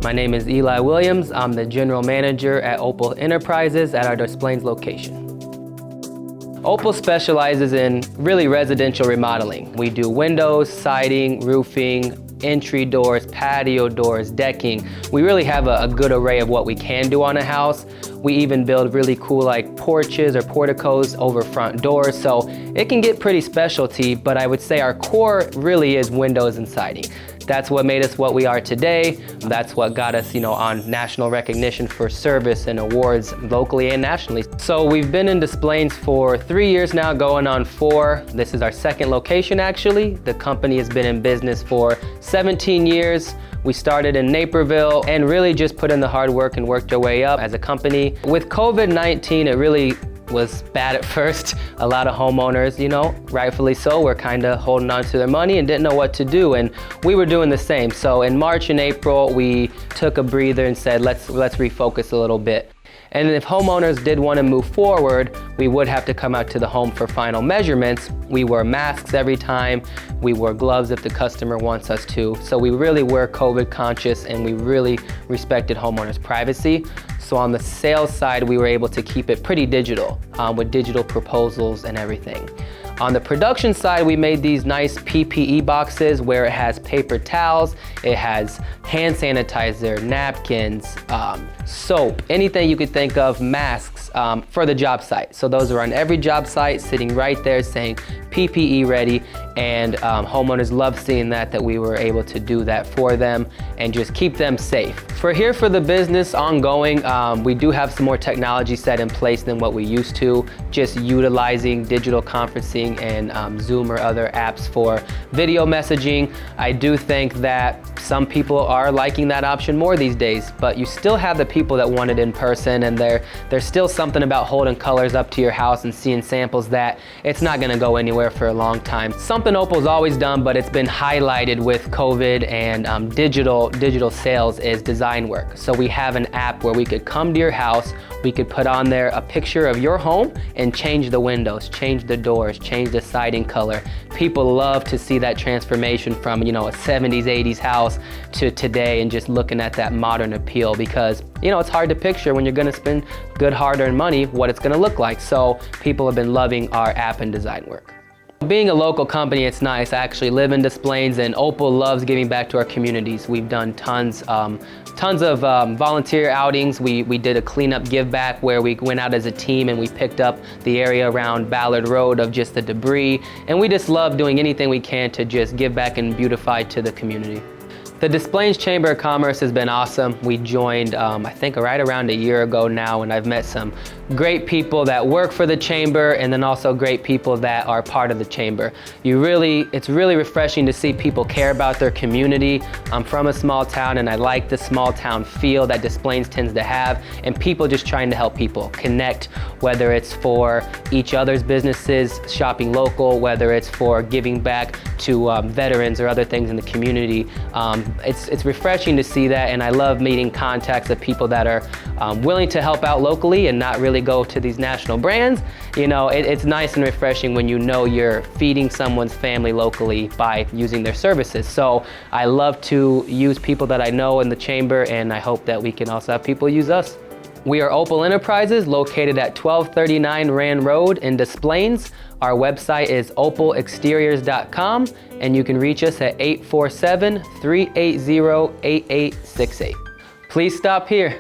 My name is Eli Williams. I'm the General Manager at OPAL Enterprises at our Des Plaines location. OPAL specializes in really residential remodeling. We do windows, siding, roofing, entry doors, patio doors, decking. We really have a good array of what we can do on a house. We even build really cool like porches or porticos over front doors, so it can get pretty specialty, but I would say our core really is windows and siding. That's what made us what we are today. That's what got us, on national recognition for service and awards locally and nationally. So we've been in Des Plaines for 3 years now, going on 4. This is our second location actually. The company has been in business for 17 years. We started in Naperville and really just put in the hard work and worked our way up as a company. With COVID-19, it really was bad at first. A lot of homeowners, rightfully so, were kind of holding on to their money and didn't know what to do, and we were doing the same. So in March and April, we took a breather and said, let's refocus a little bit. And if homeowners did want to move forward, we would have to come out to the home for final measurements. We wear masks every time. We wear gloves if the customer wants us to. So we really were COVID conscious and we really respected homeowners' privacy. So on the sales side, we were able to keep it pretty digital with digital proposals and everything. On the production side, we made these nice PPE boxes where it has paper towels, it has hand sanitizer, napkins, soap, anything you could think of, masks for the job site. So those are on every job site, sitting right there saying PPE ready, and homeowners love seeing that we were able to do that for them and just keep them safe. For the business ongoing, we do have some more technology set in place than what we used to, just utilizing digital conferencing and Zoom or other apps for video messaging. I do think that some people are liking that option more these days, but you still have the people that want it in person, and there's still something about holding colors up to your house and seeing samples that it's not gonna go anywhere for a long time. Something OPAL's always done, but it's been highlighted with COVID and digital sales, is design work. So we have an app where we could come to your house, we could put on there a picture of your home and change the windows, change the doors, change the siding color. People love to see that transformation from, a 70s, 80s house to today, and just looking at that modern appeal, because, it's hard to picture when you're gonna spend good hard-earned money what it's gonna look like. So people have been loving our app and design work. Being a local company, it's nice. I actually live in Des Plaines, and OPAL loves giving back to our communities. We've done tons of volunteer outings. We did a cleanup give back where we went out as a team and we picked up the area around Ballard Road of just the debris. And we just love doing anything we can to just give back and beautify to the community. The Des Plaines Chamber of Commerce has been awesome. We joined, I think, right around a year ago now, and I've met some great people that work for the Chamber, and then also great people that are part of the Chamber. It's really refreshing to see people care about their community. I'm from a small town, and I like the small town feel that Des Plaines tends to have, and people just trying to help people connect, whether it's for each other's businesses, shopping local, whether it's for giving back to veterans or other things in the community. It's refreshing to see that, and I love meeting contacts of people that are willing to help out locally and not really go to these national brands. It's nice and refreshing when you're feeding someone's family locally by using their services. So I love to use people that I know in the Chamber, and I hope that we can also have people use us. We are OPAL Enterprises, located at 1239 Rand Road in Des Plaines. Our website is opalexteriors.com, and you can reach us at 847-380-8868. Please stop here.